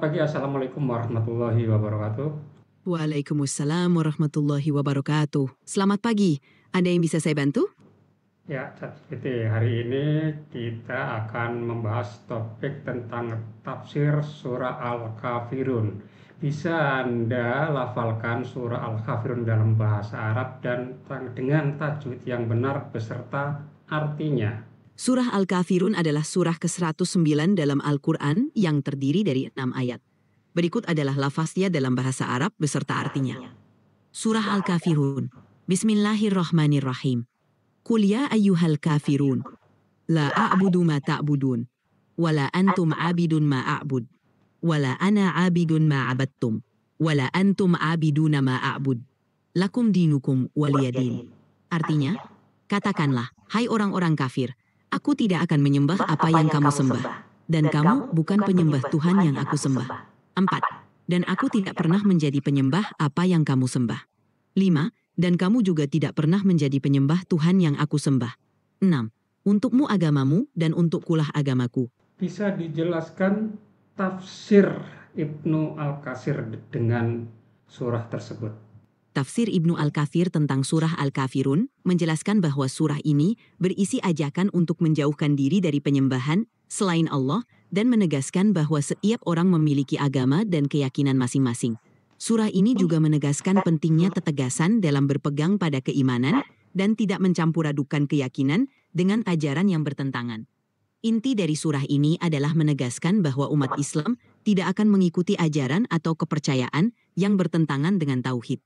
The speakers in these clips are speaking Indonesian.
pagi, Assalamualaikum warahmatullahi wabarakatuh. Waalaikumsalam warahmatullahi wabarakatuh. Selamat pagi. Ada yang bisa saya bantu? Ya, ChatGPT, hari ini kita akan membahas topik tentang tafsir surah Al-Kafirun. Bisa Anda lafalkan surah Al-Kafirun dalam bahasa Arab dan dengan tajwid yang benar beserta artinya. Surah Al-Kafirun adalah surah ke-109 dalam Al-Quran yang terdiri dari 6 ayat. Berikut adalah lafaznya dalam bahasa Arab beserta artinya. Surah Al-Kafirun. Bismillahirrahmanirrahim. Qul ya ayyuhal kafirun. La a'budu ma ta'budun. Wala antum abidun ma a'bud. Wala ana abidun ma abattum. Wala antum abiduna ma a'bud. Lakum dinukum waliyadin. Artinya, katakanlah, hai orang-orang kafir, aku tidak akan menyembah apa yang kamu sembah, dan kamu bukan penyembah Tuhan yang aku sembah. 4. Dan aku tidak pernah menjadi penyembah apa yang kamu sembah. 5. Dan kamu juga tidak pernah menjadi penyembah Tuhan yang aku sembah. 6. Untukmu agamamu dan untukkulah agamaku. Bisa dijelaskan tafsir Ibnu Al-Katsir dengan surah tersebut? Tafsir Ibnu Al-Katsir tentang surah Al-Kafirun menjelaskan bahwa surah ini berisi ajakan untuk menjauhkan diri dari penyembahan selain Allah dan menegaskan bahwa setiap orang memiliki agama dan keyakinan masing-masing. Surah ini juga menegaskan pentingnya ketegasan dalam berpegang pada keimanan dan tidak mencampur adukan keyakinan dengan ajaran yang bertentangan. Inti dari surah ini adalah menegaskan bahwa umat Islam tidak akan mengikuti ajaran atau kepercayaan yang bertentangan dengan tauhid.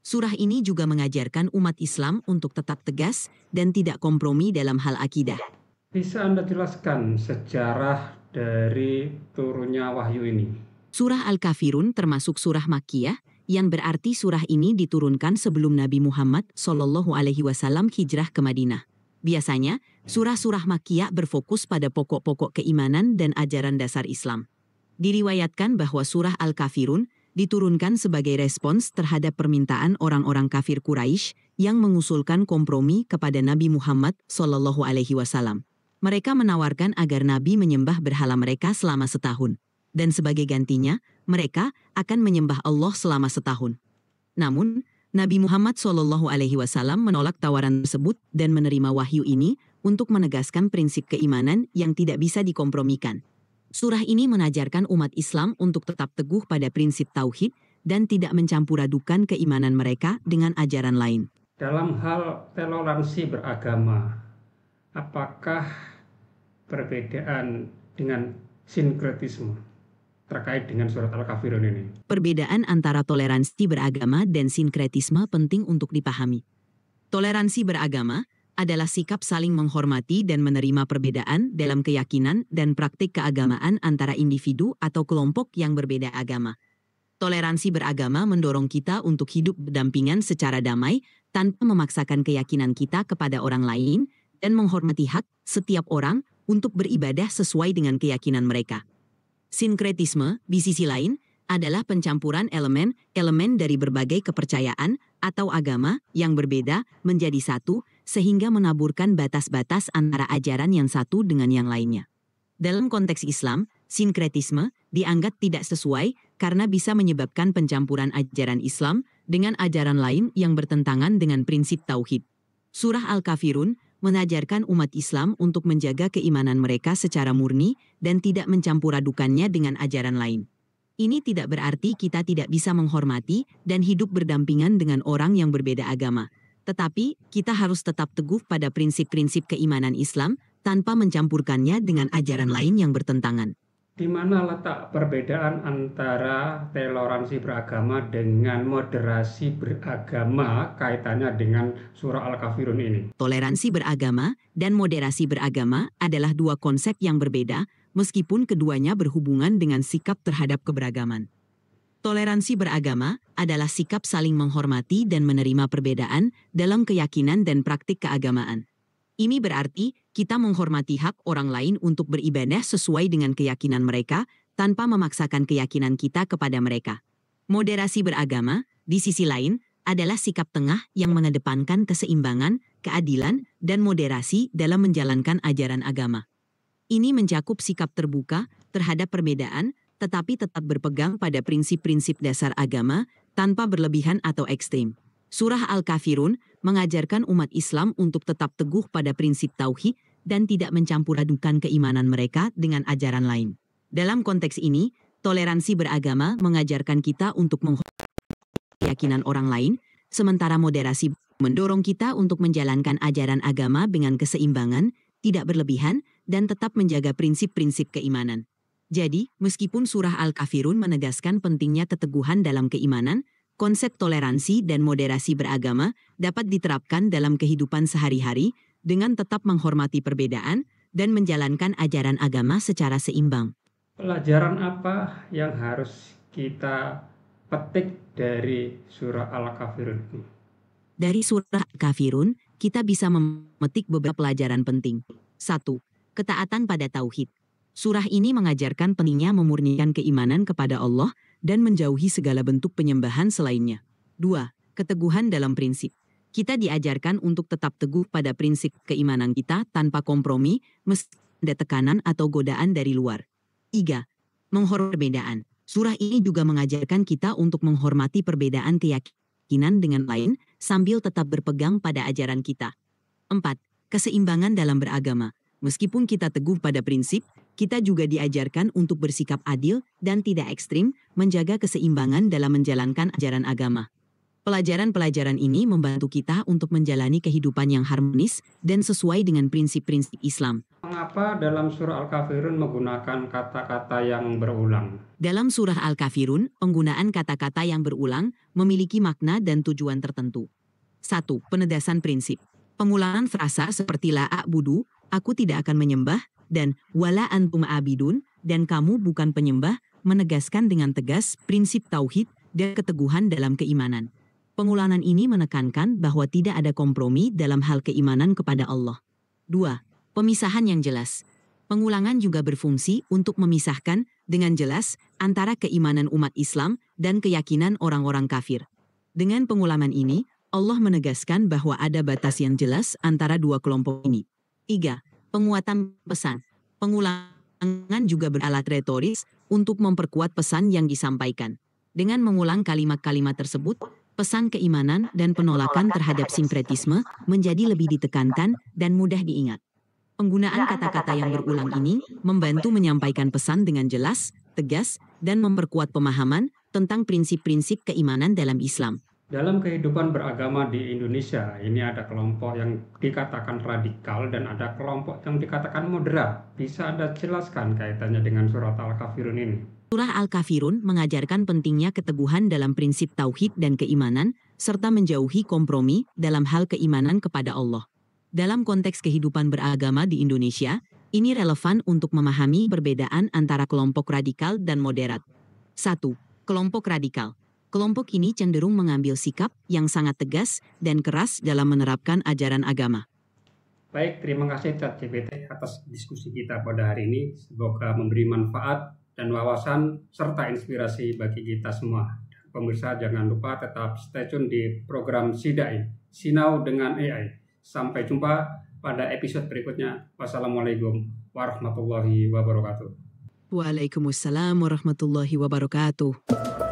Surah ini juga mengajarkan umat Islam untuk tetap tegas dan tidak kompromi dalam hal akidah. Bisa Anda jelaskan sejarah dari turunnya wahyu ini? Surah Al-Kafirun termasuk surah Makkiyah, yang berarti surah ini diturunkan sebelum Nabi Muhammad SAW hijrah ke Madinah. Biasanya, surah-surah Makkiyah berfokus pada pokok-pokok keimanan dan ajaran dasar Islam. Diriwayatkan bahwa surah Al-Kafirun diturunkan sebagai respons terhadap permintaan orang-orang kafir Quraisy yang mengusulkan kompromi kepada Nabi Muhammad SAW. Mereka menawarkan agar Nabi menyembah berhala mereka selama setahun. Dan sebagai gantinya, mereka akan menyembah Allah selama setahun. Namun, Nabi Muhammad SAW menolak tawaran tersebut dan menerima wahyu ini untuk menegaskan prinsip keimanan yang tidak bisa dikompromikan. Surah ini mengajarkan umat Islam untuk tetap teguh pada prinsip tauhid dan tidak mencampur adukan keimanan mereka dengan ajaran lain. Dalam hal toleransi beragama, apakah perbedaan dengan sinkretisme terkait dengan surat Al-Kafirun ini? Perbedaan antara toleransi beragama dan sinkretisme penting untuk dipahami. Toleransi beragama adalah sikap saling menghormati dan menerima perbedaan dalam keyakinan dan praktik keagamaan antara individu atau kelompok yang berbeda agama. Toleransi beragama mendorong kita untuk hidup berdampingan secara damai tanpa memaksakan keyakinan kita kepada orang lain dan menghormati hak setiap orang untuk beribadah sesuai dengan keyakinan mereka. Sinkretisme, di sisi lain, adalah pencampuran elemen-elemen dari berbagai kepercayaan atau agama yang berbeda menjadi satu sehingga menaburkan batas-batas antara ajaran yang satu dengan yang lainnya. Dalam konteks Islam, sinkretisme dianggap tidak sesuai karena bisa menyebabkan pencampuran ajaran Islam dengan ajaran lain yang bertentangan dengan prinsip tauhid. Surah Al-Kafirun mengajarkan umat Islam untuk menjaga keimanan mereka secara murni dan tidak mencampur adukannya dengan ajaran lain. Ini tidak berarti kita tidak bisa menghormati dan hidup berdampingan dengan orang yang berbeda agama. Tetapi, kita harus tetap teguh pada prinsip-prinsip keimanan Islam tanpa mencampurkannya dengan ajaran lain yang bertentangan. Di mana letak perbedaan antara toleransi beragama dengan moderasi beragama kaitannya dengan surah Al-Kafirun ini? Toleransi beragama dan moderasi beragama adalah dua konsep yang berbeda, meskipun keduanya berhubungan dengan sikap terhadap keberagaman. Toleransi beragama adalah sikap saling menghormati dan menerima perbedaan dalam keyakinan dan praktik keagamaan. Ini berarti kita menghormati hak orang lain untuk beribadah sesuai dengan keyakinan mereka tanpa memaksakan keyakinan kita kepada mereka. Moderasi beragama, di sisi lain, adalah sikap tengah yang mengedepankan keseimbangan, keadilan, dan moderasi dalam menjalankan ajaran agama. Ini mencakup sikap terbuka terhadap perbedaan tetapi tetap berpegang pada prinsip-prinsip dasar agama tanpa berlebihan atau ekstrim. Surah Al-Kafirun mengajarkan umat Islam untuk tetap teguh pada prinsip tauhid dan tidak mencampur adukan keimanan mereka dengan ajaran lain. Dalam konteks ini, toleransi beragama mengajarkan kita untuk menghormati keyakinan orang lain, sementara moderasi mendorong kita untuk menjalankan ajaran agama dengan keseimbangan, tidak berlebihan, dan tetap menjaga prinsip-prinsip keimanan. Jadi, meskipun surah Al-Kafirun menegaskan pentingnya keteguhan dalam keimanan, konsep toleransi dan moderasi beragama dapat diterapkan dalam kehidupan sehari-hari dengan tetap menghormati perbedaan dan menjalankan ajaran agama secara seimbang. Pelajaran apa yang harus kita petik dari surah Al-Kafirun ini? Dari surah Al-Kafirun, kita bisa memetik beberapa pelajaran penting. 1. Ketaatan pada tauhid. Surah ini mengajarkan pentingnya memurnikan keimanan kepada Allah dan menjauhi segala bentuk penyembahan selainnya. 2. Keteguhan dalam prinsip. Kita diajarkan untuk tetap teguh pada prinsip keimanan kita tanpa kompromi, meski ada tekanan atau godaan dari luar. 3. Menghormati perbedaan. Surah ini juga mengajarkan kita untuk menghormati perbedaan keyakinan dengan lain sambil tetap berpegang pada ajaran kita. 4. Keseimbangan dalam beragama. Meskipun kita teguh pada prinsip, kita juga diajarkan untuk bersikap adil dan tidak ekstrim, menjaga keseimbangan dalam menjalankan ajaran agama. Pelajaran-pelajaran ini membantu kita untuk menjalani kehidupan yang harmonis dan sesuai dengan prinsip-prinsip Islam. Mengapa dalam surah Al-Kafirun menggunakan kata-kata yang berulang? Dalam surah Al-Kafirun, penggunaan kata-kata yang berulang memiliki makna dan tujuan tertentu. 1. Penegasan prinsip. Pengulangan frasa seperti la a'budu, aku tidak akan menyembah, dan wala antum abidun, dan kamu bukan penyembah, menegaskan dengan tegas prinsip tauhid dan keteguhan dalam keimanan. Pengulangan ini menekankan bahwa tidak ada kompromi dalam hal keimanan kepada Allah. 2. Pemisahan yang jelas. Pengulangan juga berfungsi untuk memisahkan dengan jelas antara keimanan umat Islam dan keyakinan orang-orang kafir. Dengan pengulangan ini, Allah menegaskan bahwa ada batas yang jelas antara dua kelompok ini. 3. Penguatan pesan. Pengulangan juga beralat retoris untuk memperkuat pesan yang disampaikan. Dengan mengulang kalimat-kalimat tersebut, pesan keimanan dan penolakan terhadap sinkretisme menjadi lebih ditekankan dan mudah diingat. Penggunaan kata-kata yang berulang ini membantu menyampaikan pesan dengan jelas, tegas, dan memperkuat pemahaman tentang prinsip-prinsip keimanan dalam Islam. Dalam kehidupan beragama di Indonesia, ini ada kelompok yang dikatakan radikal dan ada kelompok yang dikatakan moderat. Bisa Anda jelaskan kaitannya dengan surat Al-Kafirun ini? Surah Al-Kafirun mengajarkan pentingnya keteguhan dalam prinsip tauhid dan keimanan, serta menjauhi kompromi dalam hal keimanan kepada Allah. Dalam konteks kehidupan beragama di Indonesia, ini relevan untuk memahami perbedaan antara kelompok radikal dan moderat. 1. Kelompok radikal. Kelompok ini cenderung mengambil sikap yang sangat tegas dan keras dalam menerapkan ajaran agama. Baik, terima kasih ChatGPT atas diskusi kita pada hari ini. Semoga memberi manfaat dan wawasan serta inspirasi bagi kita semua. Pemirsa jangan lupa tetap stay tune di program Sidai, Sinau dengan AI. Sampai jumpa pada episode berikutnya. Wassalamualaikum warahmatullahi wabarakatuh. Waalaikumsalam warahmatullahi wabarakatuh.